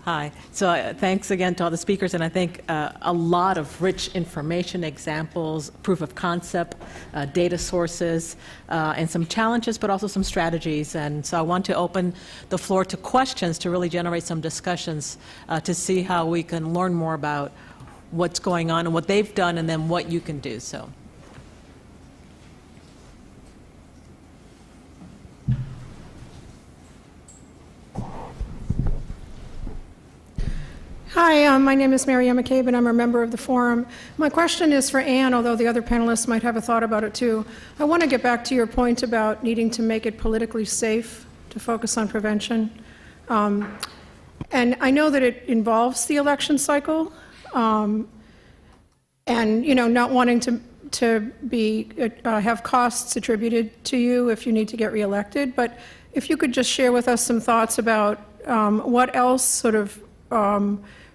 Hi. So thanks again to all the speakers, and I think a lot of rich information, examples, proof of concept, data sources, and some challenges, but also some strategies. And so I want to open the floor to questions to really generate some discussions to see how we can learn more about what's going on and what they've done, and then what you can do. So. Hi, my name is Mary Emma McCabe, and I'm a member of the forum. My question is for Anne, although the other panelists might have a thought about it too. I want to get back to your point about needing to make it politically safe to focus on prevention. And I know that it involves the election cycle, and not wanting to have costs attributed to you if you need to get reelected. But if you could just share with us some thoughts about what else sort of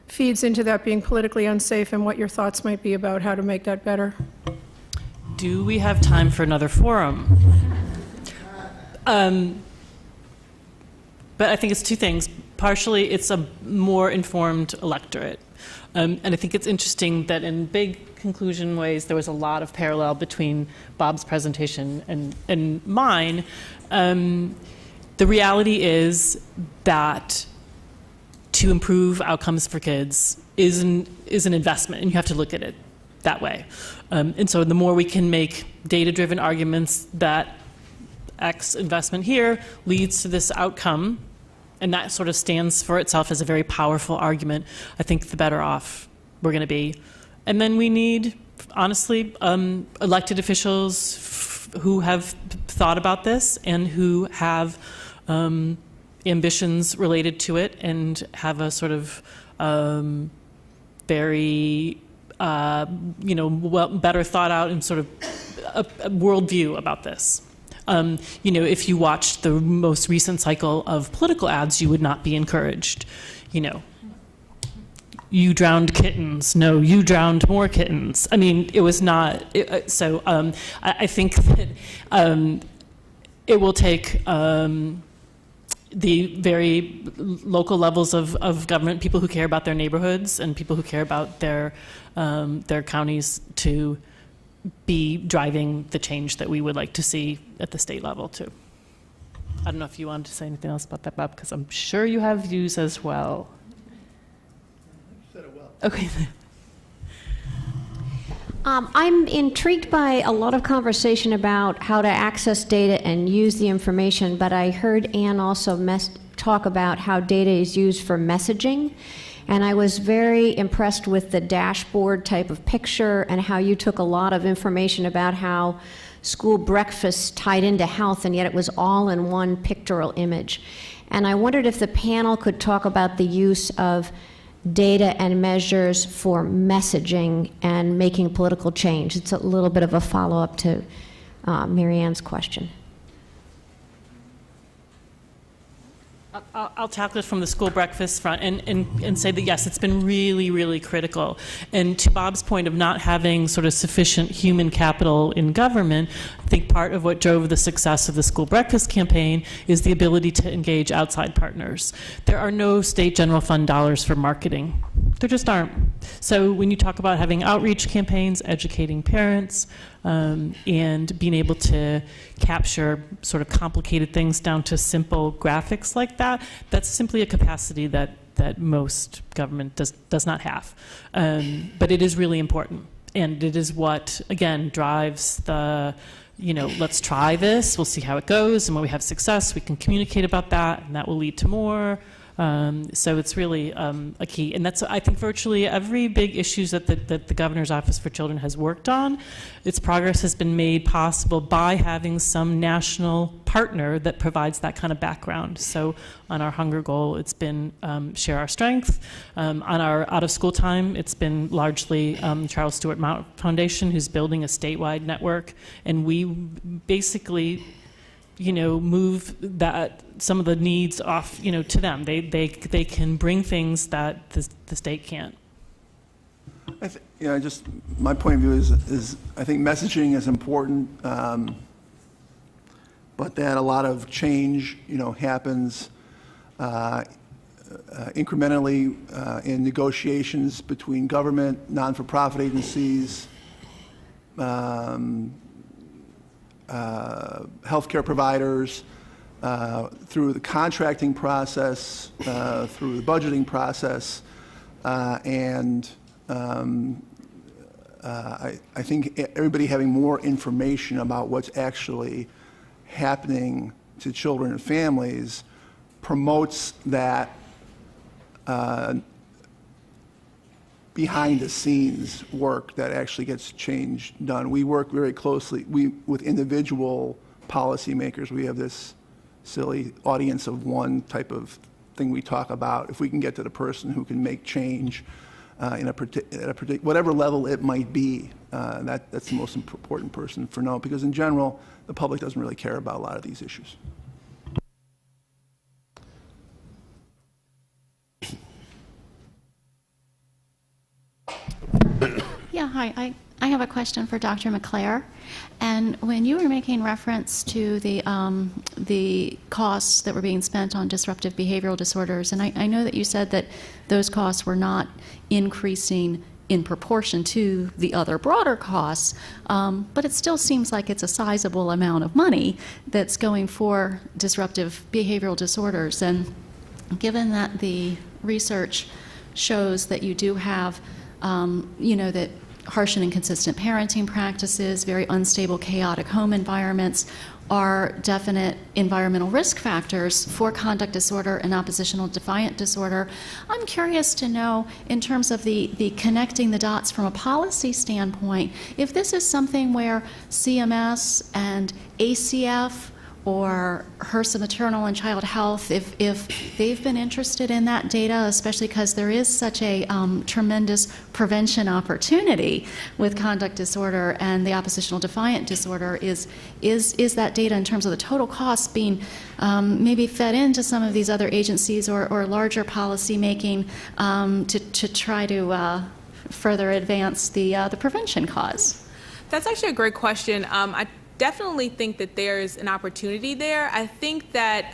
feeds into that being politically unsafe, and what your thoughts might be about how to make that better. Do we have time for another forum? But I think it's two things. Partially, it's a more informed electorate. And I think it's interesting that in big conclusion ways, there was a lot of parallel between Bob's presentation and mine. The reality is that to improve outcomes for kids is an investment, and you have to look at it that way. And so the more we can make data-driven arguments that X investment here leads to this outcome, and that sort of stands for itself as a very powerful argument, I think the better off we're going to be. And then we need, honestly, elected officials who have thought about this and who have ambitions related to it and have a sort of very, better thought out and sort of a worldview about this. If you watched the most recent cycle of political ads, you would not be encouraged. You drowned kittens. No, you drowned more kittens. I mean, it was not. I think that it will take the very local levels of government, people who care about their neighborhoods and people who care about their counties, to be driving the change that we would like to see at the state level too. I don't know if you wanted to say anything else about that, Bob, because I'm sure you have views as well. You said it well. Okay. I'm intrigued by a lot of conversation about how to access data and use the information, but I heard Anne also talk about how data is used for messaging, and I was very impressed with the dashboard type of picture and how you took a lot of information about how school breakfast tied into health, and yet it was all in one pictorial image. And I wondered if the panel could talk about the use of data and measures for messaging and making political change. It's a little bit of a follow-up to Mary Ann's question. I'll tackle it from the school breakfast front and say that, yes, it's been really, really critical. And to Bob's point of not having sort of sufficient human capital in government, I think part of what drove the success of the school breakfast campaign is the ability to engage outside partners. There are no state general fund dollars for marketing. There just aren't. So when you talk about having outreach campaigns, educating parents, and being able to capture sort of complicated things down to simple graphics like that, that's simply a capacity that most government does not have. But it is really important. And it is what, again, drives the, let's try this, we'll see how it goes, and when we have success, we can communicate about that, and that will lead to more. So it's really a key, and that's, I think, virtually every big issues that the Governor's Office for Children has worked on. Its progress has been made possible by having some national partner that provides that kind of background. So on our hunger goal, it's been Share Our Strength. On our out of school time, it's been largely Charles Stewart Mount Foundation, who's building a statewide network, and we basically move that some of the needs off, to them. They can bring things that the state can't. Just my point of view is I think messaging is important, but that a lot of change, happens incrementally in negotiations between government, non-for-profit agencies, healthcare providers, through the contracting process, through the budgeting process, and I think everybody having more information about what's actually happening to children and families promotes that behind-the-scenes work that actually gets change done. We work very closely with individual policymakers. We have this silly audience of one type of thing we talk about. If we can get to the person who can make change at a whatever level it might be, that's the most important person for now, because in general, the public doesn't really care about a lot of these issues. Yeah, hi. I have a question for Dr. McClare. And when you were making reference to the costs that were being spent on disruptive behavioral disorders, and I know that you said that those costs were not increasing in proportion to the other broader costs, but it still seems like it's a sizable amount of money that's going for disruptive behavioral disorders. And given that the research shows that you do have that harsh and inconsistent parenting practices, very unstable, chaotic home environments are definite environmental risk factors for conduct disorder and oppositional defiant disorder. I'm curious to know, in terms of the connecting the dots from a policy standpoint, if this is something where CMS and ACF or HRSA Maternal and Child Health, if they've been interested in that data, especially because there is such a tremendous prevention opportunity with conduct disorder and the oppositional defiant disorder, is that data in terms of the total costs being maybe fed into some of these other agencies or larger policy making to try to further advance the prevention cause? That's actually a great question. I definitely think that there's an opportunity there. I think that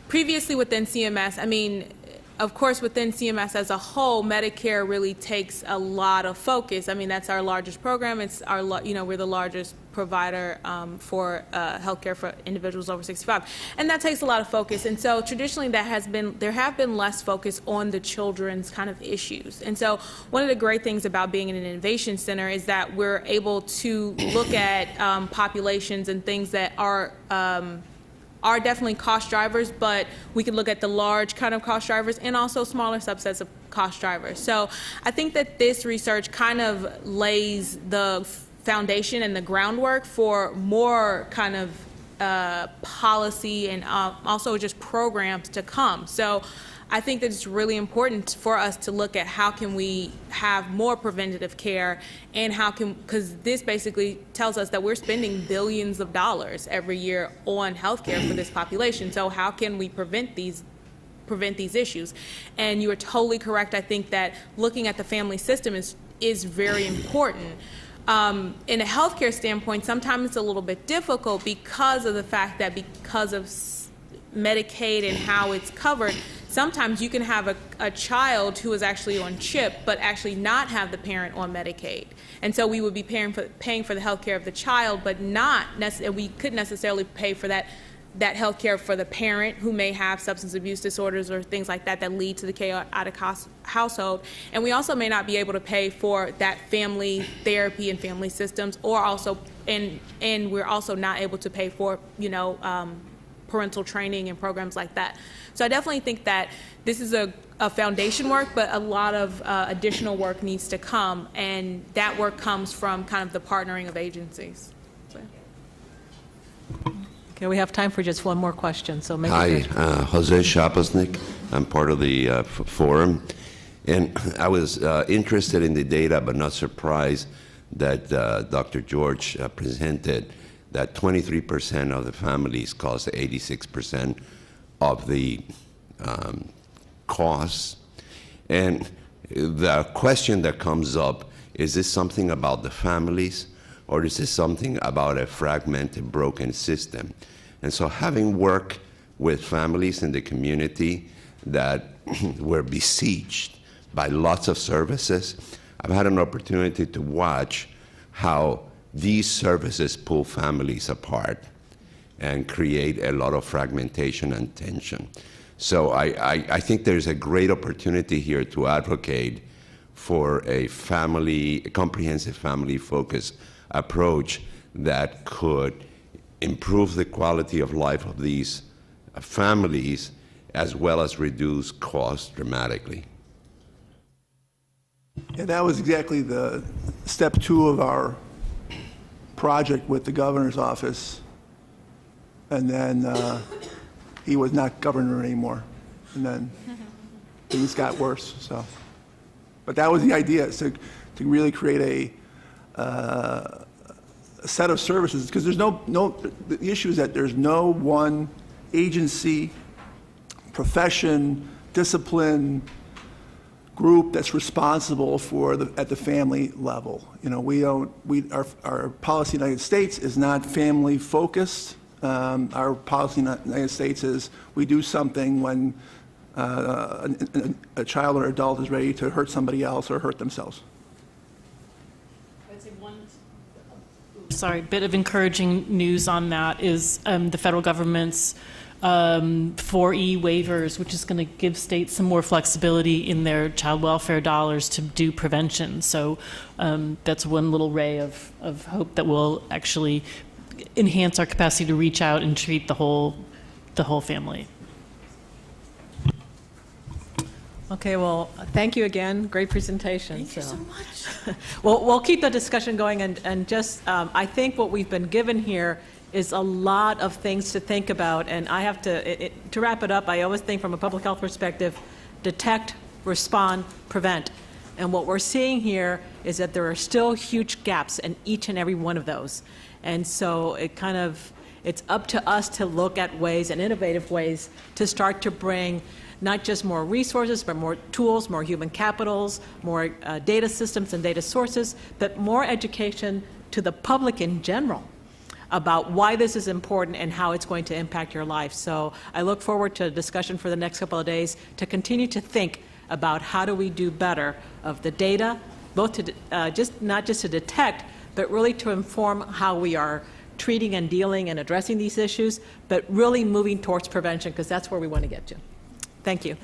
previously within CMS, of course, within CMS as a whole, Medicare really takes a lot of focus. That's our largest program. It's our, we're the largest provider for healthcare for individuals over 65, and that takes a lot of focus. And so traditionally, there have been less focus on the children's kind of issues. And so one of the great things about being in an innovation center is that we're able to look at populations and things that are definitely cost drivers, but we can look at the large kind of cost drivers and also smaller subsets of cost drivers. So I think that this research kind of lays the foundation and the groundwork for more kind of policy and also just programs to come. So I think that it's really important for us to look at how can we have more preventative care, and because this basically tells us that we're spending billions of dollars every year on healthcare for this population. So how can we prevent these issues? And you are totally correct. I think that looking at the family system is very important. In a healthcare standpoint, sometimes it's a little bit difficult because of the fact that because of Medicaid and how it's covered, sometimes you can have a child who is actually on CHIP but actually not have the parent on Medicaid. And so we would be paying for the health care of the child, but we couldn't necessarily pay for that health care for the parent who may have substance abuse disorders or things like that lead to the chaotic household. And we also may not be able to pay for that family therapy and family systems, or also, and we're also not able to pay for, parental training and programs like that. So I definitely think that this is a foundation work, but a lot of additional work needs to come, and that work comes from kind of the partnering of agencies. So. Okay, we have time for just one more question. So maybe. Hi, Jose Shapasnik. I'm part of the forum, and I was interested in the data, but not surprised that Dr. George presented that 23% of the families cost 86% of the costs. And the question that comes up, is this something about the families, or is this something about a fragmented, broken system? And so having worked with families in the community, that were besieged by lots of services, I've had an opportunity to watch how these services pull families apart and create a lot of fragmentation and tension. So I think there's a great opportunity here to advocate for a comprehensive family-focused approach that could improve the quality of life of these families as well as reduce costs dramatically. And that was exactly the step 2 of our project with the governor's office. And then he was not governor anymore. And then things got worse. So, but that was the idea, is to really create a set of services, because there's the issue is that there's no one agency, profession, discipline, group that's responsible for at the family level. You know, our policy in the United States is not family focused. Our policy in the United States is we do something when a child or adult is ready to hurt somebody else or hurt themselves. I'd say bit of encouraging news on that is the federal government's 4E waivers, which is going to give states some more flexibility in their child welfare dollars to do prevention. So that's one little ray of hope that will actually enhance our capacity to reach out and treat the whole family. Okay, well, thank you again. Great presentation. Thank you so much. Well, we'll keep the discussion going, and just I think what we've been given here is a lot of things to think about, and I have to wrap it up, I always think from a public health perspective, detect, respond, prevent. And what we're seeing here is that there are still huge gaps in each and every one of those. And so it's up to us to look at ways and innovative ways to start to bring not just more resources, but more tools, more human capitals, more data systems and data sources, but more education to the public in general about why this is important and how it's going to impact your life. So I look forward to a discussion for the next couple of days to continue to think about how do we do better of the data, both to not just to detect, but really to inform how we are treating and dealing and addressing these issues, but really moving towards prevention, because that's where we want to get to. Thank you.